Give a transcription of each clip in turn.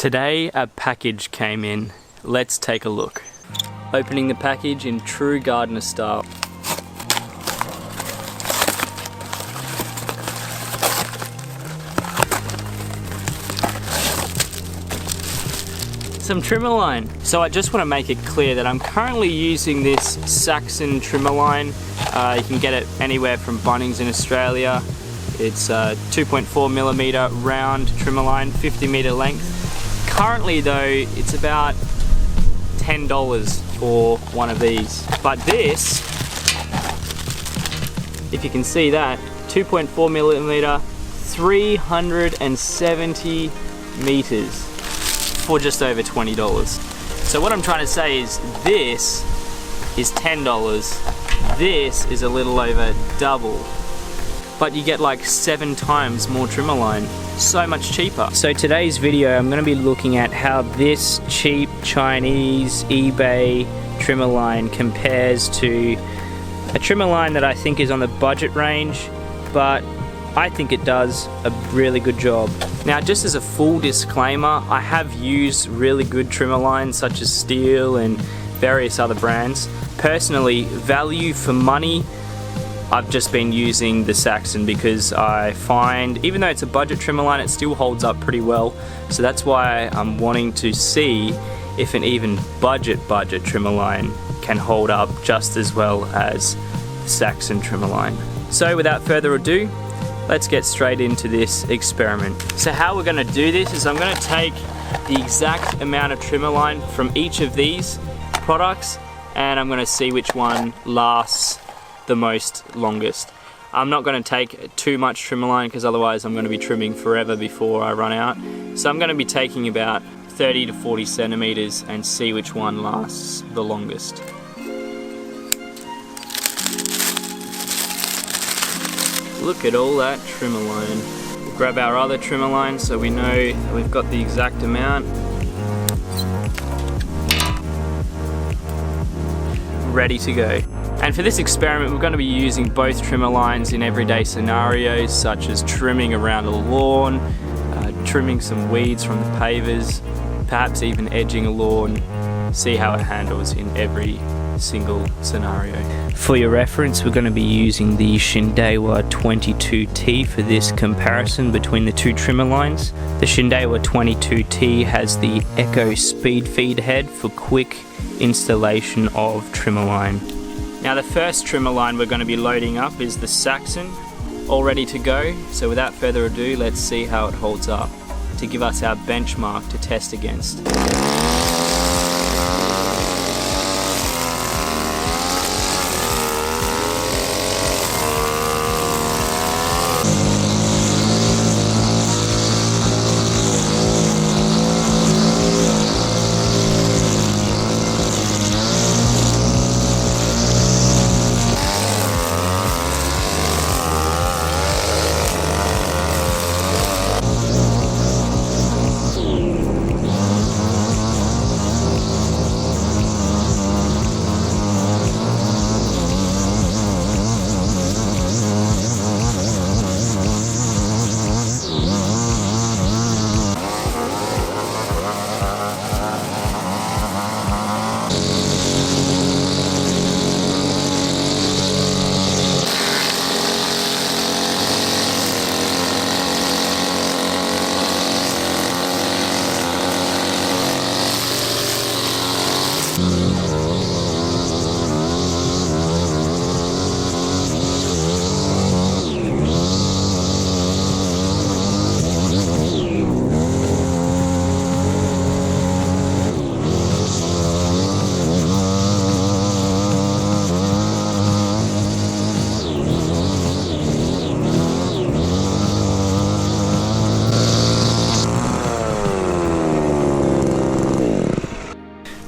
Today a package came in. Let's take a look. Opening the package in true gardener style. Some trimmer line. So I just want to make it clear that I'm currently using this Saxon trimmer line. You can get it anywhere from Bunnings in Australia. It's a 2.4mm round trimmer line, 50m length. Currently though, it's about $10 for one of these. But this, if you can see that, 2.4mm, 370 meters for just over $20. So what I'm trying to say is this is $10. This is a little over double. But you get like 7 times more trimmer line. So much cheaper. So today's video I'm going to be looking at how this cheap Chinese eBay trimmer line compares to a trimmer line that I think is on the budget range, but I think it does a really good job. Now, just as a full disclaimer, I have used really good trimmer lines such as Stihl and various other brands. Personally, value for money, I've just been using the Saxon because I find, even though it's a budget trimmer line, it still holds up pretty well. So that's why I'm wanting to see if an even budget trimmer line can hold up just as well as the Saxon trimmer line. So without further ado, let's get straight into this experiment. So how we're going to do this is I'm going to take the exact amount of trimmer line from each of these products and I'm going to see which one lasts the longest. I'm not going to take too much trimmer line because otherwise I'm going to be trimming forever before I run out. So I'm going to be taking about 30 to 40 centimeters and see which one lasts the longest. Look at all that trimmer line. We'll grab our other trimmer line so we know that we've got the exact amount. Ready to go. And for this experiment we're going to be using both trimmer lines in everyday scenarios such as trimming around a lawn, trimming some weeds from the pavers, perhaps even edging a lawn, see how it handles in every single scenario. For your reference, we're going to be using the Shindeiwa 22T for this comparison between the two trimmer lines. The Shindeiwa 22T has the Echo Speed Feed head for quick installation of trimmer line. Now the first trimmer line we're going to be loading up is the Saxon, all ready to go. So without further ado, let's see how it holds up to give us our benchmark to test against.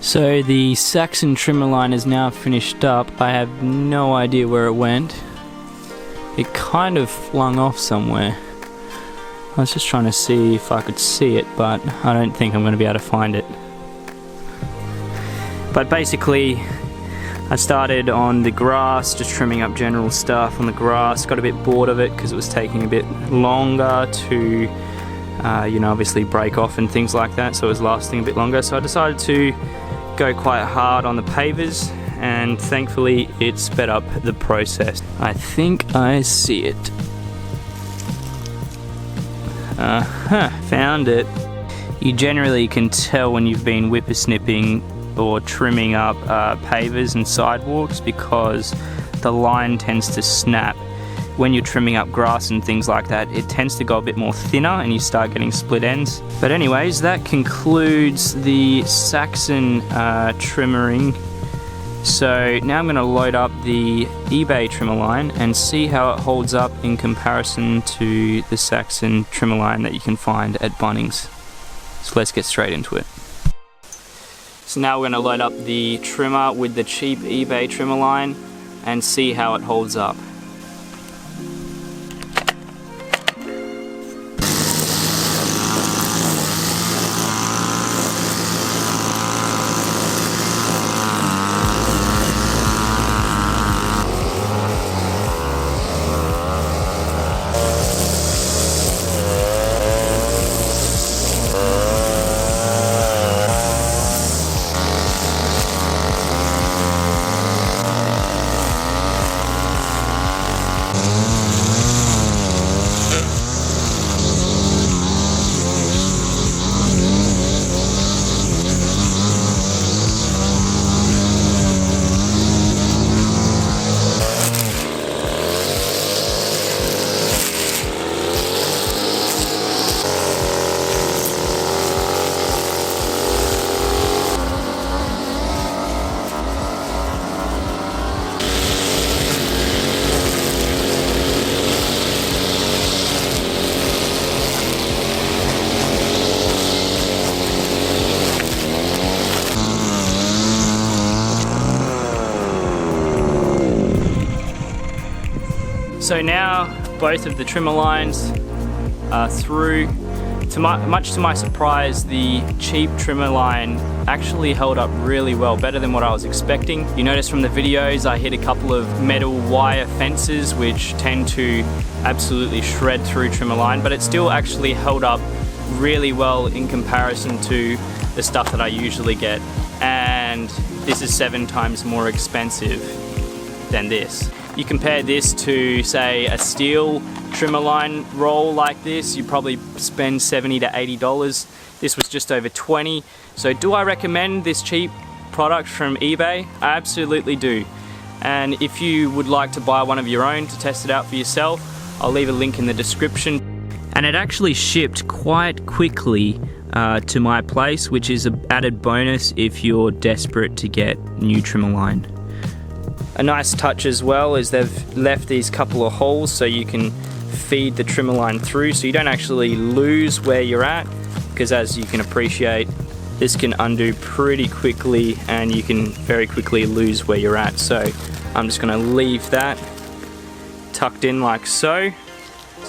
So the Saxon trimmer line is now finished up. I have no idea where it went. It kind of flung off somewhere. I was just trying to see if I could see it, but I don't think I'm going to be able to find it. But basically, I started on the grass, just trimming up general stuff on the grass. Got a bit bored of it because it was taking a bit longer to you know, obviously break off and things like that, so it was lasting a bit longer. So I decided to go quite hard on the pavers, and thankfully it sped up the process. I think I see it. Found it. You generally can tell when you've been whippersnipping or trimming up pavers and sidewalks because the line tends to snap. When you're trimming up grass and things like that, it tends to go a bit more thinner and you start getting split ends. But anyways, that concludes the Saxon trimmering. So now I'm going to load up the eBay trimmer line and see how it holds up in comparison to the Saxon trimmer line that you can find at Bunnings. So let's get straight into it. So now we're going to load up the trimmer with the cheap eBay trimmer line and see how it holds up. So now both of the trimmer lines are through. Much to my surprise, the cheap trimmer line actually held up really well, better than what I was expecting. You notice from the videos I hit a couple of metal wire fences which tend to absolutely shred through trimmer line, but it still actually held up really well in comparison to the stuff that I usually get. And this is 7 times more expensive than this. You compare this to, say, a steel trimmer line roll like this, you probably spend $70 to $80. This was just over 20. So do I recommend this cheap product from eBay? I absolutely do. And if you would like to buy one of your own to test it out for yourself, I'll leave a link in the description. And it actually shipped quite quickly to my place, which is an added bonus if you're desperate to get new trimmer line. A nice touch as well is they've left these couple of holes so you can feed the trimmer line through, so you don't actually lose where you're at, because as you can appreciate, this can undo pretty quickly and you can very quickly lose where you're at. So I'm just going to leave that tucked in like so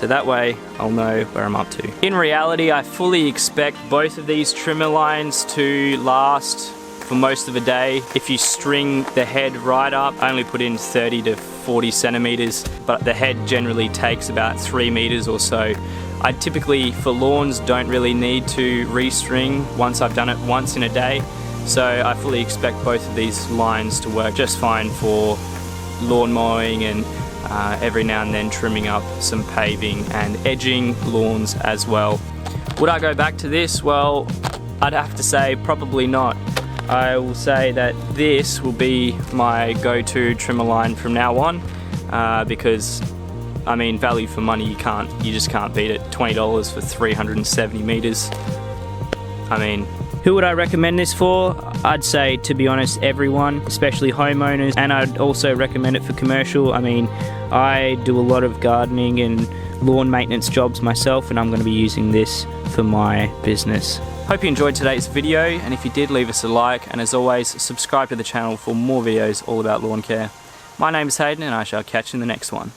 that way I'll know where I'm up to. In reality, I fully expect both of these trimmer lines to last for most of the day. If you string the head right up, I only put in 30 to 40 centimeters, but the head generally takes about 3 meters or so. I typically, for lawns, don't really need to restring once I've done it once in a day. So I fully expect both of these lines to work just fine for lawn mowing and every now and then trimming up some paving and edging lawns as well. Would I go back to this? Well, I'd have to say probably not. I will say that this will be my go-to trimmer line from now on, because I mean, value for money, you just can't beat it. $20 for 370 meters. I mean, who would I recommend this for? I'd say, to be honest, everyone, especially homeowners, and I'd also recommend it for commercial. I mean, I do a lot of gardening and lawn maintenance jobs myself, and I'm going to be using this for my business. Hope you enjoyed today's video, and if you did, leave us a like, and as always, subscribe to the channel for more videos all about lawn care. My name is Hayden, and I shall catch you in the next one.